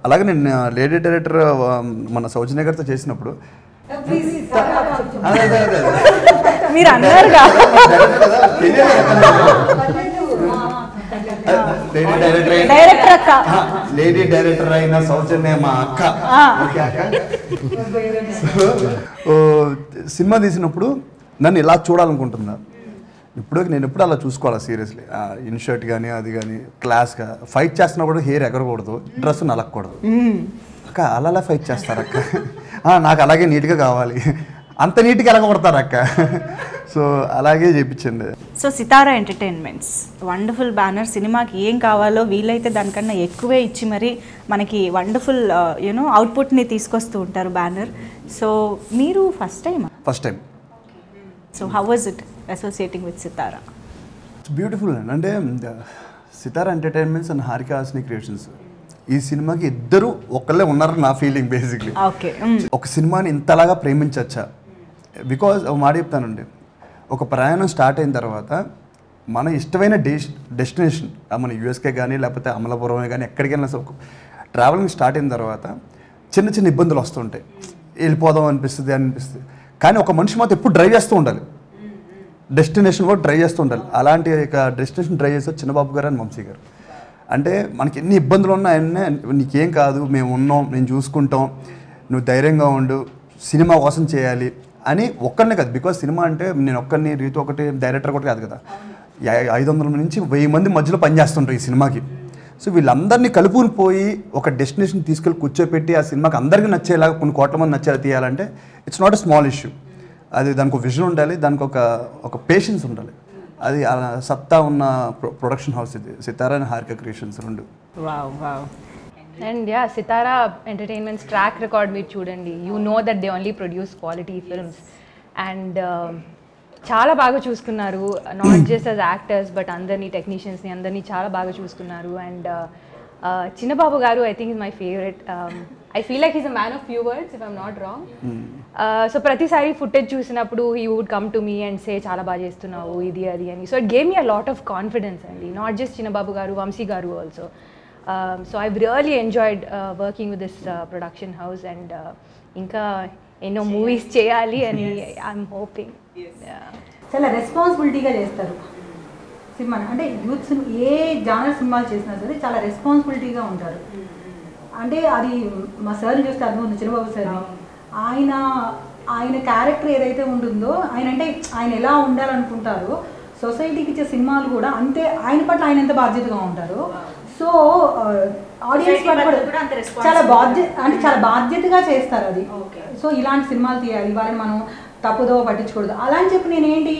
అలాగే నేను లేడీ డైరెక్టర్ మన సౌజన్య గారితో చేసినప్పుడు మీరు అన్నారుగా డైరెక్టర్ అక్క, లేడీ డైరెక్టర్ అయిన సౌజన్య మా అక్క. సినిమా తీసినప్పుడు నన్ను ఇలా చూడాలనుకుంటున్నారు. నేను ఎప్పుడు అలా చూసుకోవాలి సీరియస్లీ. ఇన్షర్ట్ కానీ అది కానీ క్లాస్గా ఫైట్ చేస్తున్నప్పుడు హెయిర్ ఎగరకూడదు, డ్రెస్ నలగకూడదు. అక్క అలా ఫైట్ చేస్తారు అక్క, నాకు అలాగే నీట్గా కావాలి అంత నీట్గా ఎలా కొడతారు అక్క. సో అలాగే చేయించండి. సో సితారా ఎంటర్టైన్మెంట్స్ వండర్ఫుల్ బ్యానర్. సినిమాకి ఏం కావాలో వీలైతే దానికన్నా ఎక్కువే ఇచ్చి మరి మనకి వండర్ఫుల్ యూనో అవుట్పుట్ని తీసుకొస్తూ ఉంటారు బ్యానర్. సో మీరు first time. So how was it associating with Sithara? It's beautiful అండి. అంటే Sithara entertainments and Haarika Hassine creations ఈ సినిమాకి ఇద్దరు ఒకళ్ళే ఉన్నారు నా ఫీలింగ్ బేసిక్లీ. ఓకే, ఒక సినిమాని ఇంతలాగా ప్రేమించచ్చా? బికాజ్ ఒక మాట చెప్తానండి, ఒక ప్రయాణం స్టార్ట్ అయిన తర్వాత మన ఇష్టమైన డెస్టినేషన్ మన యూఎస్కే కానీ లేకపోతే అమలాపురమే కానీ ఎక్కడికైనా ట్రావెలింగ్ స్టార్ట్ అయిన తర్వాత చిన్న చిన్న ఇబ్బందులు వస్తుంటాయి, వెళ్ళిపోదాం అనిపిస్తుంది. కానీ ఒక మనిషి మాత్రం ఎప్పుడు డ్రైవ్ చేస్తూ ఉండాలి, డెస్టినేషన్ కూడా డ్రైవ్ చేస్తూ ఉండాలి. అలాంటి డెస్టినేషన్ డ్రైవ్ చేస్తారు చిన్నబాబు గారు అండ్ వంశీ గారు. అంటే మనకి ఎన్ని ఇబ్బందులు ఉన్నా ఆయన్నే నీకేం కాదు, మేము ఉన్నాం, నేను చూసుకుంటాం, నువ్వు ధైర్యంగా ఉండు, సినిమా కోసం చేయాలి అని ఒక్కరినే కాదు. బికాజ్ సినిమా అంటే నేను ఒక్కరిని రీతి ఒకటి డైరెక్టర్ ఒకటి కాదు కదా, 500 నుంచి 1000 మంది మధ్యలో పనిచేస్తుంటారు ఈ సినిమాకి. సో వీళ్ళందరినీ కలుపుకుని పోయి ఒక డెస్టినేషన్ తీసుకెళ్ళి కూర్చోపెట్టి ఆ సినిమాకి అందరికీ నచ్చేలాగా కొన్ని కోట్ల మంది నచ్చేలా తీయాలంటే it's not a small issue. అది దానికి ఒక విజన్ ఉండాలి, దానికి ఒక పేషెన్స్ ఉండాలి. అది సత్తా ఉన్న ప్రొడక్షన్ హౌస్ ఇది సితారా అండ్ హారిక క్రియేషన్స్ రెండు. And yeah, Sithara entertainments track record మీరు చూడండి, you know that they only produce quality films. And చాలా బాగా చూసుకున్నారు, not just as actors but అందరినీ, టెక్నీషియన్స్ని అందరినీ చాలా బాగా చూసుకున్నారు. అండ్ చిన్నబాబు గారు I think is my favourite. I feel like is a man of few words if I'm not wrong. So ప్రతిసారి ఫుటేజ్ చూసినప్పుడు he would come to me and say చాలా బాగా చేస్తున్నావు ఇది అది అని. So it gave me a lot of confidence అండి, not just చిన్నబాబు గారు, వంశీ గారు also. So I really enjoyed working with this production house. And ఇంకా ఎన్నో మూవీస్ చేయాలి అని ఐఎమ్ హోపింగ్. చాలా రెస్పాన్సిబిలిటీగా చేస్తారు సినిమాని. అంటే యూత్ ఏ జానర్ సినిమాలు చేసినా సరే చాలా రెస్పాన్సిబిలిటీగా ఉంటారు. అంటే అది మా సార్ని చూస్తే అర్థం ఉంది, చిన్నబాబు సార్. ఆయన క్యారెక్టర్ ఏదైతే ఉంటుందో, ఆయన ఎలా ఉండాలనుకుంటారో సొసైటీకి ఇచ్చే సినిమాలు కూడా అంతే, ఆయన పట్ల ఆయన ఎంత బాధ్యతగా ఉంటారో. సో ఆడియన్స్ పట్ల కూడా చాలా బాధ్యతగా చేస్తారు అది. సో ఇలాంటి సినిమాలు తీయాలి, వాళ్ళని మనం తప్పుదో పట్టించకూడదు అలా అని చెప్పి నేనేంటి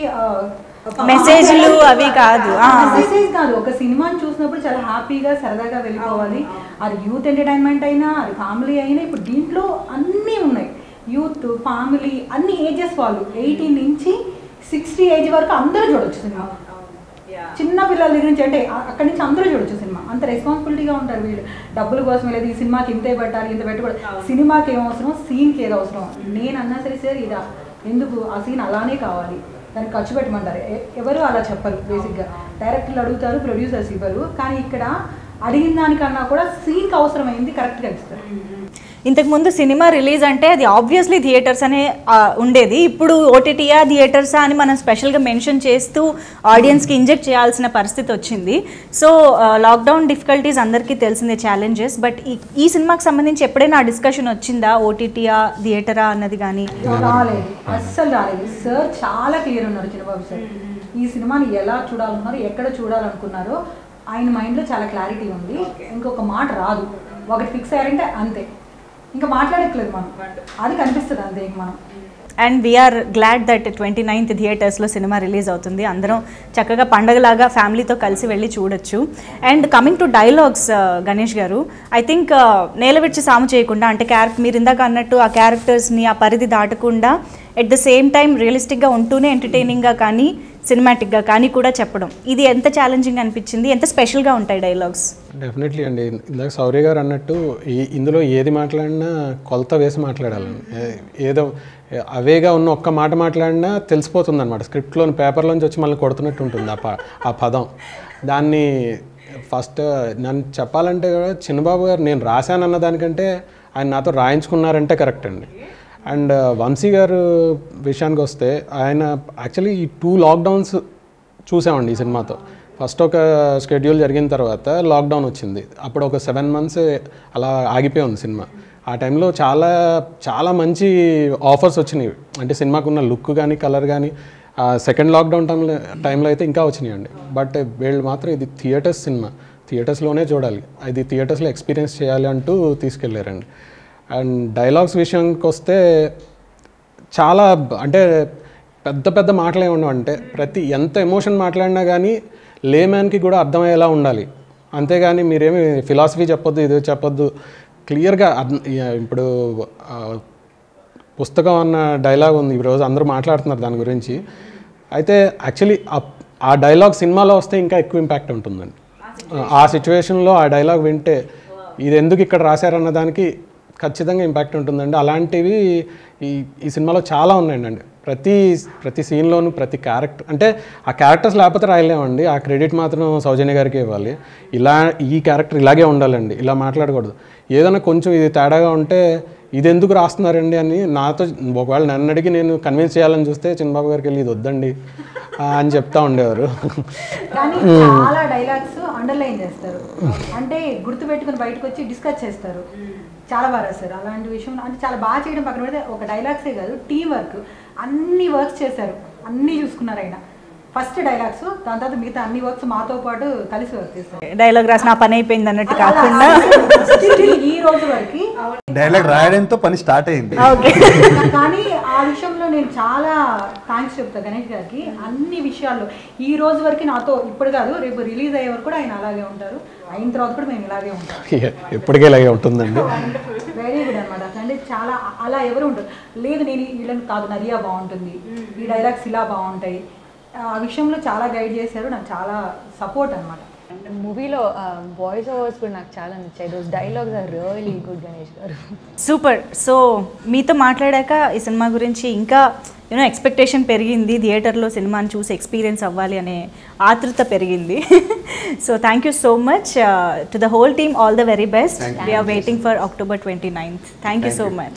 మెసేజ్లు అవి కాదు, మెసేజ్ కాదు. ఒక సినిమాని చూసినప్పుడు చాలా హ్యాపీగా సరదాగా వెళ్ళిపోవాలి. అది యూత్ ఎంటర్టైన్మెంట్ అయినా, అది ఫ్యామిలీ అయినా. ఇప్పుడు దీంట్లో అన్నీ ఉన్నాయి, యూత్, ఫ్యామిలీ, అన్ని ఏజెస్ వాళ్ళు, 18 నుంచి 60 ఏజ్ వరకు అందరూ చూడొచ్చు సినిమా. చిన్న పిల్లల దగ్గర నుంచి అంటే అక్కడి నుంచి అందరూ చూడొచ్చు సినిమా. అంత రెస్పాన్సిబిలిటీగా ఉంటారు వీళ్ళు. డబ్బుల కోసం లేదు, ఈ సినిమాకి ఇంతే పెట్టాలి, ఇంత పెట్టకూడదు. సినిమాకి ఏం అవసరం, సీన్కి ఏదో అవసరం. నేను అన్నా సరే సార్ ఇదా ఎందుకు, ఆ సీన్ అలానే కావాలి, దానికి ఖర్చు పెట్టమంటారు. ఎవరు అలా చెప్పరు. బేసిక్గా డైరెక్టర్లు అడుగుతారు, ప్రొడ్యూసర్స్ ఇవ్వరు. కానీ ఇక్కడ అడిగిన దానికన్నా కూడా సీన్కి అవసరమైంది కరెక్ట్గా ఇస్తారు. ఇంతకుముందు సినిమా రిలీజ్ అంటే అది ఆబ్వియస్లీ థియేటర్స్ అనే ఉండేది. ఇప్పుడు ఓటీటీయా థియేటర్సా అని మనం స్పెషల్గా మెన్షన్ చేస్తూ ఆడియన్స్కి ఇంజెక్ట్ చేయాల్సిన పరిస్థితి వచ్చింది. సో లాక్డౌన్ డిఫికల్టీస్ అందరికీ తెలిసిందే, ఛాలెంజెస్. బట్ ఈ సినిమాకి సంబంధించి ఎప్పుడైనా ఆ డిస్కషన్ వచ్చిందా, ఓటీటీయా థియేటరా అన్నది? కానీ రాలేదు, అస్సలు రాలేదు. సార్ చాలా క్లియర్ ఉన్నారు, చిన్నబాబు సార్. ఈ సినిమాని ఎలా చూడాలన్నారు, ఎక్కడ చూడాలనుకున్నారో ఆయన మైండ్లో చాలా క్లారిటీ ఉంది. ఇంకొక మాట రాదు, ఒకటి ఫిక్స్ అయ్యారంటే అంతే, ఇంకా మాట్లాడట్లేదు మనం, అది కనిపిస్తుంది అంతే మనం. And we are glad that 29th థియేటర్స్లో సినిమా రిలీజ్ అవుతుంది. అందరం చక్కగా పండగలాగా ఫ్యామిలీతో కలిసి వెళ్ళి చూడొచ్చు. And coming to dialogues, Ganesh గారు, ఐ థింక్ నేల విడిచి సాము చేయకుండా, అంటే మీరు ఇందాక అన్నట్టు ఆ క్యారెక్టర్స్ని ఆ పరిధి దాటకుండా ఎట్ ద సేమ్ టైం రియలిస్టిక్గా ఉంటూనే ఎంటర్టైనింగ్గా కానీ సినిమాటిక్గా కానీ కూడా చెప్పడం, ఇది ఎంత ఛాలెంజింగ్ అనిపించింది, ఎంత స్పెషల్గా ఉంటాయి డైలాగ్స్? డెఫినెట్లీ అండి. ఇందాక శౌర్య గారు అన్నట్టు ఇందులో ఏది మాట్లాడినా కొలత వేసి మాట్లాడాలండి. ఏదో అవేగా ఉన్న ఒక్క మాట మాట్లాడినా తెలిసిపోతుంది అనమాట. స్క్రిప్ట్లోని పేపర్లోంచి వచ్చి మళ్ళీ కొడుతున్నట్టు ఉంటుంది ఆ పదం. దాన్ని ఫస్ట్ నన్ను చెప్పాలంటే చిన్నబాబు గారు నేను రాశానన్న దానికంటే ఆయన నాతో రాయించుకున్నారంటే కరెక్ట్ అండి. అండ్ వంశీ గారు విషయానికి వస్తే ఆయన యాక్చువల్లీ ఈ 2 లాక్డౌన్స్ చూసామండి ఈ సినిమాతో. ఫస్ట్ ఒక షెడ్యూల్ జరిగిన తర్వాత లాక్డౌన్ వచ్చింది. అప్పుడు ఒక 7 months అలా ఆగిపోయి ఉంది సినిమా. ఆ టైంలో చాలా చాలా మంచి ఆఫర్స్ వచ్చినాయి, అంటే సినిమాకు ఉన్న లుక్ కానీ కలర్ కానీ. సెకండ్ లాక్డౌన్ టైంలో అయితే ఇంకా వచ్చినాయండి. బట్ వీళ్ళు మాత్రం ఇది థియేటర్స్ సినిమా, థియేటర్స్లోనే చూడాలి, ఇది థియేటర్స్లో ఎక్స్పీరియన్స్ చేయాలి అంటూ తీసుకెళ్ళారండి. అండ్ డైలాగ్స్ విషయానికి వస్తే చాలా అంటే పెద్ద పెద్ద మాటలు ఏమి ఉండవు, అంటే ఎంత ఎమోషన్ మాట్లాడినా కానీ లేమ్యాన్కి కూడా అర్థమయ్యేలా ఉండాలి. అంతేగాని మీరేమి ఫిలాసఫీ చెప్పొద్దు, ఇది చెప్పొద్దు, క్లియర్గా ఇప్పుడు పుస్తకం అన్న డైలాగ్ ఉంది, ఈరోజు అందరూ మాట్లాడుతున్నారు దాని గురించి. అయితే యాక్చువల్లీ ఆ డైలాగ్ సినిమాలో వస్తే ఇంకా ఎక్కువ ఇంపాక్ట్ ఉంటుందండి. ఆ సిచ్యువేషన్లో ఆ డైలాగ్ వింటే ఇది ఎందుకు ఇక్కడ రాశారన్న దానికి ఖచ్చితంగా ఇంపాక్ట్ ఉంటుందండి. అలాంటివి ఈ సినిమాలో చాలా ఉన్నాయండి. ప్రతి సీన్లోనూ ప్రతి క్యారెక్టర్, అంటే ఆ క్యారెక్టర్స్ లేకపోతే రాయలేమండి, ఆ క్రెడిట్ మాత్రం సౌజన్య గారికి ఇవ్వాలి. ఈ క్యారెక్టర్ ఇలాగే ఉండాలండి, ఇలా మాట్లాడకూడదు, ఏదైనా కొంచెం ఇది తేడాగా ఉంటే ఇది ఎందుకు రాస్తున్నారండి అని నాతో ఒకవేళ నన్ను అడిగి నేను కన్విన్స్ చేయాలని చూస్తే చిన్నబాబు గారికి వెళ్ళి ఇది వద్దండి అని చెప్తా ఉండేవారు. కానీ చాలా డైలాగ్స్ అండర్లైన్ చేస్తారు, అంటే గుర్తుపెట్టుకుని బయటకు వచ్చి డిస్కస్ చేస్తారు. చాలా బాగా రాస్తారు అలాంటి విషయం. అంటే చాలా బాగా చేయడం పక్కన పెడితే ఒక డైలాగ్సే కాదు, టీం వర్క్, అన్ని వర్క్స్ చేశారు, అన్నీ చూసుకున్నారు ఆయన. ఫస్ట్ డైలాగ్స్, దాని తర్వాత మిగతా అన్ని వర్క్స్ మాతో పాటు కలిసి వర్క్ చేస్తారు. డైలాగ్ రాసిన పని అయిపోయింది అన్నట్టు కాకుండా ఈ రోజు వరకు డైలాగ్ రాయడంతో పని స్టార్ట్ అయింది. కానీ ఆ విషయంలో నేను చాలా థ్యాంక్స్ చెప్తాను గణేష్ గారికి. అన్ని విషయాల్లో ఈ రోజు వరకు నాతో, ఇప్పుడు కాదు రేపు రిలీజ్ అయ్యే వరకు కూడా ఆయన అలాగే ఉంటారు, అయిన తర్వాత కూడా మేము ఇలాగే ఉంటాం. ఎప్పటికీ ఇలాగే ఉంటుందండి. వెరీ గుడ్ అనమాట. అంటే చాలా అలా ఎవరు ఉంటారు, లేదు నేను వీళ్ళని కాదు, నదియా బాగుంటుంది, ఈ డైలాగ్స్ ఇలా బాగుంటాయి, ఆ విషయంలో చాలా గైడ్ చేశారు, నాకు చాలా సపోర్ట్ అనమాట. మూవీలో వాయిస్ ఓవర్స్ కూడా నాకు చాలా నచ్చాయి. Those dialogues are really good Ganesh గారు. సూపర్. సో మీతో మాట్లాడాక ఈ సినిమా గురించి ఇంకా ఎక్స్పెక్టేషన్ పెరిగింది, థియేటర్లో సినిమాని చూసి ఎక్స్పీరియన్స్ అవ్వాలి అనే ఆతృత పెరిగింది. So thank you so much to the whole team, all the very best. We're waiting for October 29th. Thank you so much.